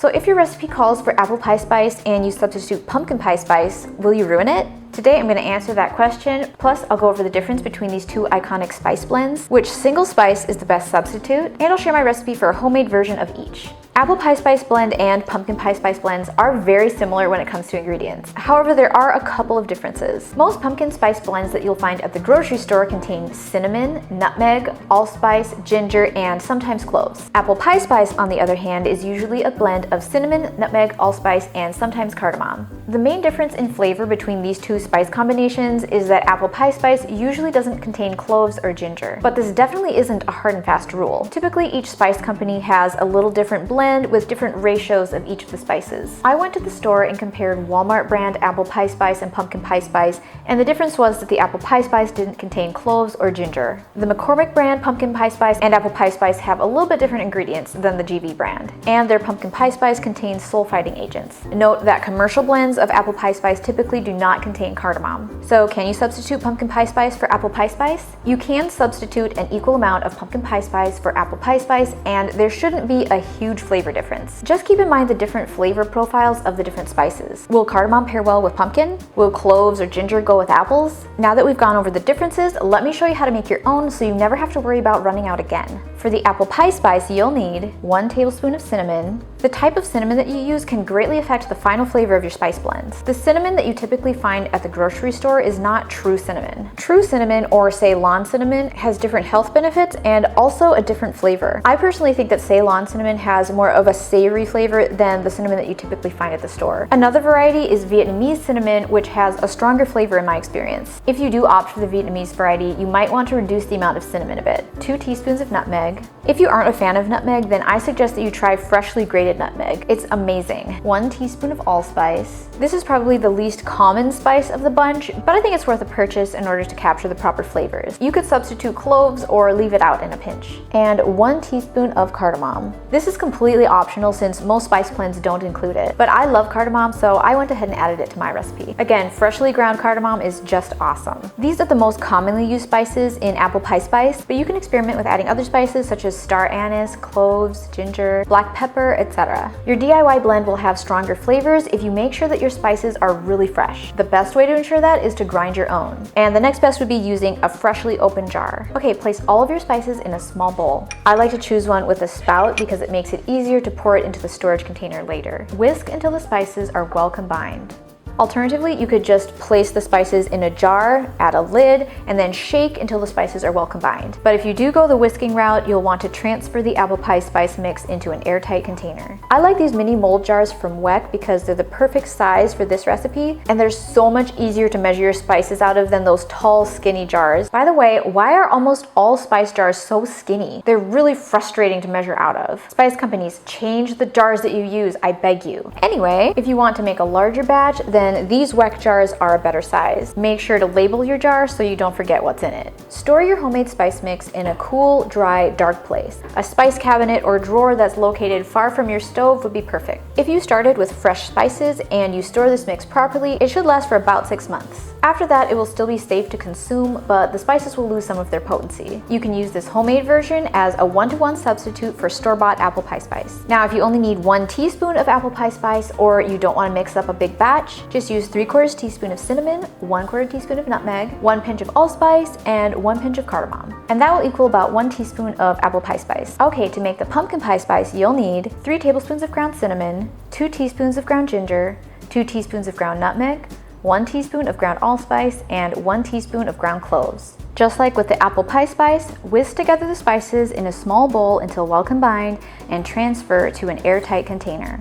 So if your recipe calls for apple pie spice and you substitute pumpkin pie spice, will you ruin it? Today I'm going to answer that question, plus I'll go over the difference between these two iconic spice blends, which single spice is the best substitute, and I'll share my recipe for a homemade version of each. Apple pie spice blend and pumpkin pie spice blends are very similar when it comes to ingredients. However, there are a couple of differences. Most pumpkin spice blends that you'll find at the grocery store contain cinnamon, nutmeg, allspice, ginger, and sometimes cloves. Apple pie spice, on the other hand, is usually a blend of cinnamon, nutmeg, allspice, and sometimes cardamom. The main difference in flavor between these two spice combinations is that apple pie spice usually doesn't contain cloves or ginger, but this definitely isn't a hard and fast rule. Typically, each spice company has a little different blend with different ratios of each of the spices. I went to the store and compared Walmart brand apple pie spice and pumpkin pie spice, and the difference was that the apple pie spice didn't contain cloves or ginger. The McCormick brand pumpkin pie spice and apple pie spice have a little bit different ingredients than the GV brand, and their pumpkin pie spice contains sulfiting agents. Note that commercial blends of apple pie spice typically do not contain cardamom. So can you substitute pumpkin pie spice for apple pie spice? You can substitute an equal amount of pumpkin pie spice for apple pie spice, and there shouldn't be a huge flavor difference. Just keep in mind the different flavor profiles of the different spices. Will cardamom pair well with pumpkin? Will cloves or ginger go with apples? Now that we've gone over the differences, let me show you how to make your own so you never have to worry about running out again. For the apple pie spice, you'll need 1 tablespoon of cinnamon. The type of cinnamon that you use can greatly affect the final flavor of your spice blends. The cinnamon that you typically find at the grocery store is not true cinnamon. True cinnamon, or Ceylon cinnamon, has different health benefits and also a different flavor. I personally think that Ceylon cinnamon has more of a savory flavor than the cinnamon that you typically find at the store. Another variety is Vietnamese cinnamon, which has a stronger flavor in my experience. If you do opt for the Vietnamese variety, you might want to reduce the amount of cinnamon a bit. 2 teaspoons of nutmeg. If you aren't a fan of nutmeg, then I suggest that you try freshly grated nutmeg. It's amazing. 1 teaspoon of allspice. This is probably the least common spice of the bunch, but I think it's worth a purchase in order to capture the proper flavors. You could substitute cloves or leave it out in a pinch. And 1 teaspoon of cardamom. This is completely optional since most spice blends don't include it, but I love cardamom, so I went ahead and added it to my recipe. Again, freshly ground cardamom is just awesome. These are the most commonly used spices in apple pie spice, but you can experiment with adding other spices such as star anise, cloves, ginger, black pepper, etc. Your DIY blend will have stronger flavors if you make sure that your spices are really fresh. The best way to ensure that is to grind your own. And the next best would be using a freshly opened jar. Okay, place all of your spices in a small bowl. I like to choose one with a spout because it makes it easier to pour it into the storage container later. Whisk until the spices are well combined. Alternatively, you could just place the spices in a jar, add a lid, and then shake until the spices are well combined. But if you do go the whisking route, you'll want to transfer the apple pie spice mix into an airtight container. I like these mini mold jars from Weck because they're the perfect size for this recipe, and they're so much easier to measure your spices out of than those tall, skinny jars. By the way, why are almost all spice jars so skinny? They're really frustrating to measure out of. Spice companies, change the jars that you use, I beg you. Anyway, if you want to make a larger batch, then these Weck jars are a better size. Make sure to label your jar so you don't forget what's in it. Store your homemade spice mix in a cool, dry, dark place. A spice cabinet or drawer that's located far from your stove would be perfect. If you started with fresh spices and you store this mix properly, it should last for about 6 months. After that, it will still be safe to consume, but the spices will lose some of their potency. You can use this homemade version as a 1-to-1 substitute for store-bought apple pie spice. Now, if you only need 1 teaspoon of apple pie spice or you don't want to mix up a big batch, just use 3/4 teaspoon of cinnamon, 1/4 teaspoon of nutmeg, 1 pinch of allspice, and 1 pinch of cardamom. And that will equal about 1 teaspoon of apple pie spice. Okay, to make the pumpkin pie spice, you'll need 3 tablespoons of ground cinnamon, 2 teaspoons of ground ginger, 2 teaspoons of ground nutmeg, 1 teaspoon of ground allspice, and 1 teaspoon of ground cloves. Just like with the apple pie spice, whisk together the spices in a small bowl until well combined and transfer to an airtight container.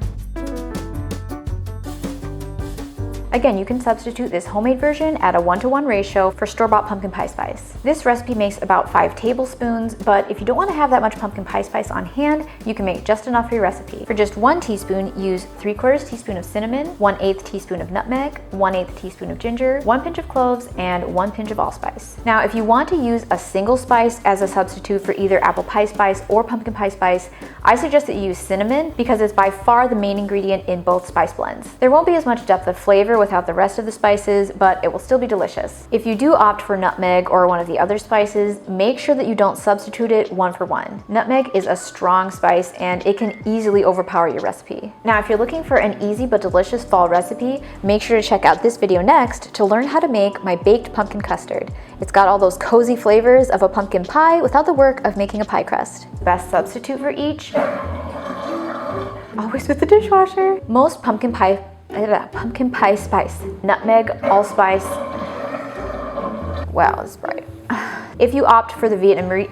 Again, you can substitute this homemade version at a 1-to-1 ratio for store-bought pumpkin pie spice. This recipe makes about 5 tablespoons, but if you don't want to have that much pumpkin pie spice on hand, you can make just enough for your recipe. For just 1 teaspoon, use 3/4 teaspoon of cinnamon, 1/8 teaspoon of nutmeg, 1/8 teaspoon of ginger, 1 pinch of cloves, and 1 pinch of allspice. Now, if you want to use a single spice as a substitute for either apple pie spice or pumpkin pie spice, I suggest that you use cinnamon because it's by far the main ingredient in both spice blends. There won't be as much depth of flavor without the rest of the spices, but it will still be delicious. If you do opt for nutmeg or one of the other spices, make sure that you don't substitute it one for one. Nutmeg is a strong spice and it can easily overpower your recipe. Now, if you're looking for an easy but delicious fall recipe, make sure to check out this video next to learn how to make my baked pumpkin custard. It's got all those cozy flavors of a pumpkin pie without the work of making a pie crust. Best substitute for each? Always with the dishwasher. Most pumpkin pie spice. Nutmeg, allspice. Wow, that's bright. If you opt for the Vietnamese,